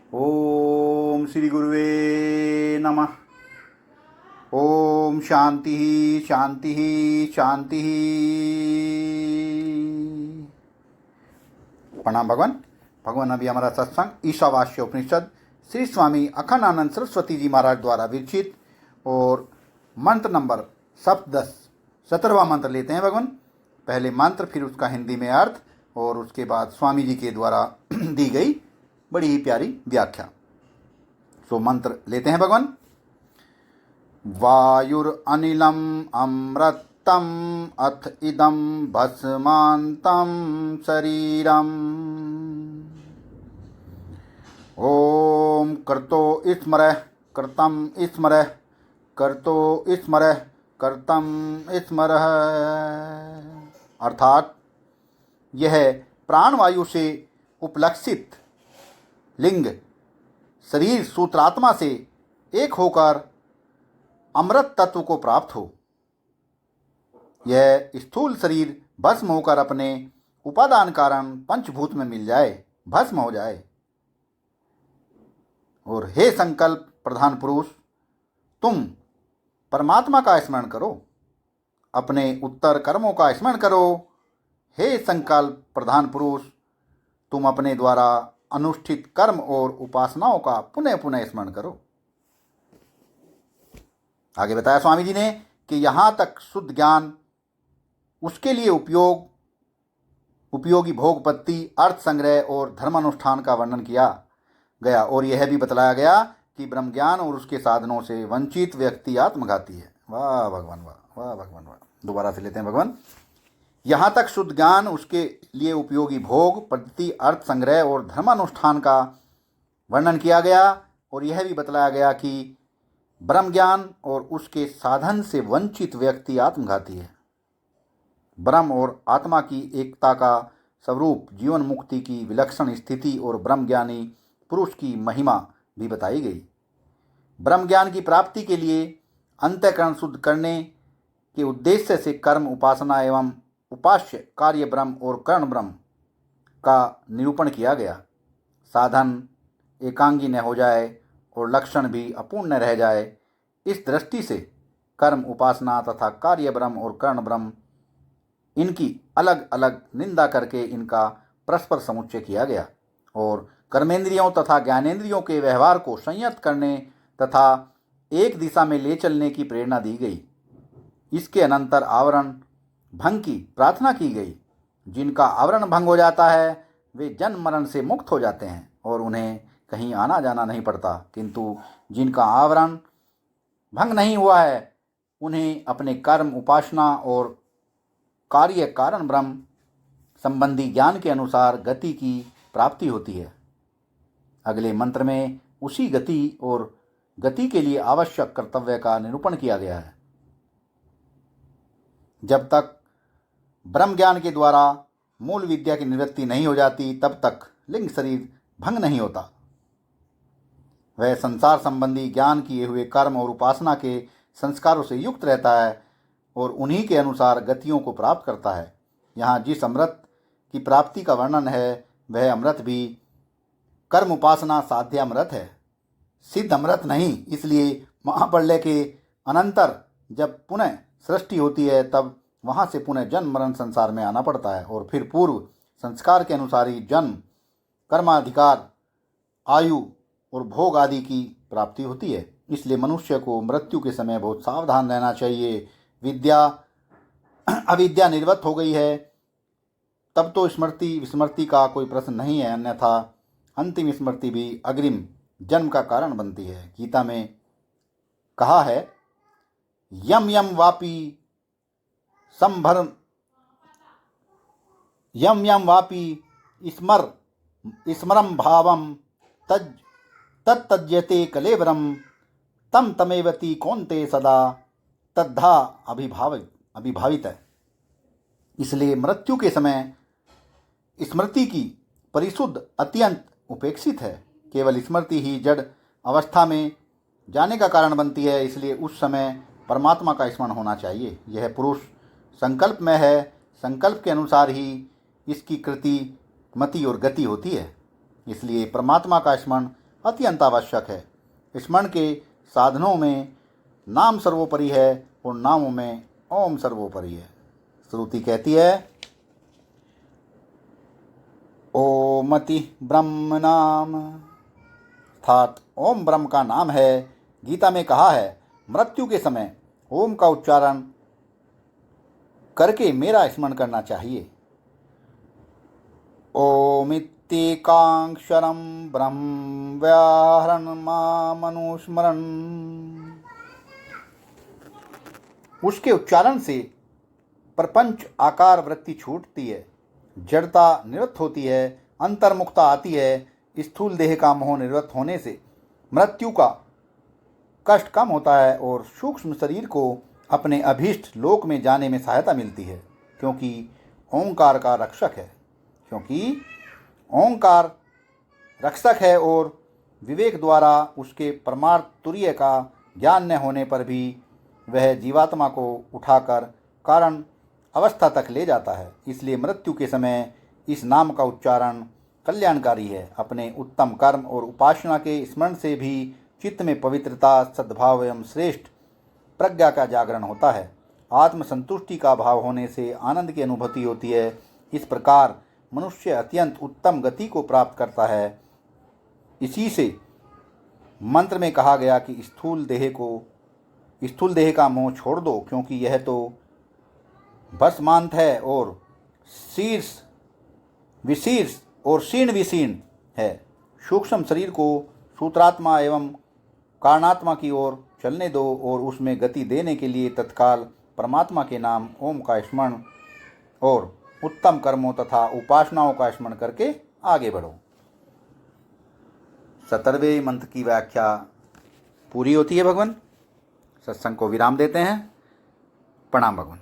ओम श्री गुरुवे नमः। ओम शांति शांति शांति। प्रणाम भगवान। भगवान अभी हमारा सत्संग ईशावास्य उपनिषद श्री स्वामी अखंडानंद सरस्वती जी महाराज द्वारा विरचित और मंत्र नंबर 17वां मंत्र लेते हैं भगवान। पहले मंत्र, फिर उसका हिंदी में अर्थ और उसके बाद स्वामी जी के द्वारा दी गई बड़ी ही प्यारी व्याख्या। सो मंत्र लेते हैं भगवान। वायुरनिलम अमृतम अथ इदम भस्मांतम शरीरम। ओम कर्तो स्मरः कर्तम स्मरः कर्तो स्मरः कर्तम स्मरः। अर्थात यह प्राणवायु से उपलक्षित लिंग शरीर सूत्रात्मा से एक होकर अमृत तत्व को प्राप्त हो। यह स्थूल शरीर भस्म होकर अपने उपादान कारण पंचभूत में मिल जाए, भस्म हो जाए। और हे संकल्प प्रधान पुरुष, तुम परमात्मा का स्मरण करो, अपने उत्तर कर्मों का स्मरण करो। हे संकल्प प्रधान पुरुष, तुम अपने द्वारा अनुष्ठित कर्म और उपासनाओं का पुनः पुनः स्मरण करो। आगे बताया स्वामी जी ने कि यहाँ तक शुद्ध ज्ञान, उसके लिए उपयोगी भोगपत्ति, अर्थ संग्रह और धर्मानुष्ठान का वर्णन किया गया और यह भी बतलाया गया कि ब्रह्म ज्ञान और उसके साधनों से वंचित व्यक्ति आत्मघाती है। वाह भगवान वाह, वाह भगवान वाह। दोबारा से लेते हैं भगवान। यहाँ तक शुद्ध ज्ञान, उसके लिए उपयोगी भोग पद्धति, अर्थ संग्रह और धर्मानुष्ठान का वर्णन किया गया और यह भी बतलाया गया कि ब्रह्म ज्ञान और उसके साधन से वंचित व्यक्ति आत्मघाती है। ब्रह्म और आत्मा की एकता का स्वरूप, जीवन मुक्ति की विलक्षण स्थिति और ब्रह्म ज्ञानी पुरुष की महिमा भी बताई गई। ब्रह्म ज्ञान की प्राप्ति के लिए अंतःकरण शुद्ध करने के उद्देश्य से कर्म, उपासना एवं उपास्य कार्य ब्रह्म और कर्ण ब्रह्म का निरूपण किया गया। साधन एकांगी न हो जाए और लक्षण भी अपूर्ण न रह जाए, इस दृष्टि से कर्म, उपासना तथा कार्य ब्रह्म और कर्ण ब्रह्म, इनकी अलग अलग निंदा करके इनका परस्पर समुच्चय किया गया और कर्मेंद्रियों तथा ज्ञानेंद्रियों के व्यवहार को संयत करने तथा एक दिशा में ले चलने की प्रेरणा दी गई। इसके अनंतर आवरण भंग की प्रार्थना की गई। जिनका आवरण भंग हो जाता है वे जन्म मरण से मुक्त हो जाते हैं और उन्हें कहीं आना जाना नहीं पड़ता, किंतु जिनका आवरण भंग नहीं हुआ है उन्हें अपने कर्म, उपासना और कार्य कारण ब्रह्म संबंधी ज्ञान के अनुसार गति की प्राप्ति होती है। अगले मंत्र में उसी गति और गति के लिए आवश्यक कर्तव्य का निरूपण किया गया है। जब तक ब्रह्म ज्ञान के द्वारा मूल विद्या की निवृत्ति नहीं हो जाती, तब तक लिंग शरीर भंग नहीं होता। वह संसार संबंधी ज्ञान किए हुए कर्म और उपासना के संस्कारों से युक्त रहता है और उन्हीं के अनुसार गतियों को प्राप्त करता है। यहाँ जिस अमृत की प्राप्ति का वर्णन है वह अमृत भी कर्म उपासना साध्य अमृत है, सिद्ध अमृत नहीं। इसलिए महाप्रलय के अनंतर जब पुनः सृष्टि होती है तब वहाँ से पुनः जन्म मरण संसार में आना पड़ता है और फिर पूर्व संस्कार के अनुसार ही जन्म, कर्माधिकार, आयु और भोग आदि की प्राप्ति होती है। इसलिए मनुष्य को मृत्यु के समय बहुत सावधान रहना चाहिए। अविद्या निर्वत हो गई है तब तो स्मृति विस्मृति का कोई प्रश्न नहीं है, अन्यथा अंतिम स्मृति भी अग्रिम जन्म का कारण बनती है। गीता में कहा है, यम यम वापी स्मरम भावम तत्यजते कलेवरम तम तमेवती कौन्ते सदा तद्धा अभिभावित है। इसलिए मृत्यु के समय स्मृति की परिशुद्ध अत्यंत उपेक्षित है। केवल स्मृति ही जड़ अवस्था में जाने का कारण बनती है। इसलिए उस समय परमात्मा का स्मरण होना चाहिए। यह पुरुष संकल्प में है, संकल्प के अनुसार ही इसकी कृति, मति और गति होती है। इसलिए परमात्मा का स्मरण अत्यंत आवश्यक है। स्मरण के साधनों में नाम सर्वोपरि है और नामों में ओम सर्वोपरि है। श्रुति कहती है ओमति ब्रह्म नाम, अर्थात ओम ब्रह्म का नाम है। गीता में कहा है मृत्यु के समय ओम का उच्चारण करके मेरा स्मरण करना चाहिए। ओमित्येकाक्षरं ब्रह्म व्याहरण मामनुस्मरण, उसके उच्चारण से प्रपंच आकार वृत्ति छूटती है, जड़ता निवृत्त होती है, अंतर्मुखता आती है। स्थूल देह का मोह निवृत्त होने से मृत्यु का कष्ट कम होता है और सूक्ष्म शरीर को अपने अभीष्ट लोक में जाने में सहायता मिलती है, क्योंकि ओंकार का रक्षक है। क्योंकि ओंकार रक्षक है और विवेक द्वारा उसके परमार्थ तुर्य का ज्ञान न होने पर भी वह जीवात्मा को उठाकर कारण अवस्था तक ले जाता है। इसलिए मृत्यु के समय इस नाम का उच्चारण कल्याणकारी है। अपने उत्तम कर्म और उपासना के स्मरण से भी चित्त में पवित्रता, सद्भाव एवं श्रेष्ठ प्रज्ञा का जागरण होता है। आत्मसंतुष्टि का भाव होने से आनंद की अनुभूति होती है। इस प्रकार मनुष्य अत्यंत उत्तम गति को प्राप्त करता है। इसी से मंत्र में कहा गया कि स्थूल देह का मोह छोड़ दो, क्योंकि यह तो भस्मांत है और शीर्ष विशीर्ष और शीर्ण विशीर्ण है। सूक्ष्म शरीर को सूत्रात्मा एवं कारणात्मा की ओर चलने दो और उसमें गति देने के लिए तत्काल परमात्मा के नाम ओम का स्मरण और उत्तम कर्मों तथा उपासनाओं का स्मरण करके आगे बढ़ो। 17वें मंत्र की व्याख्या पूरी होती है भगवान। सत्संग को विराम देते हैं। प्रणाम भगवान।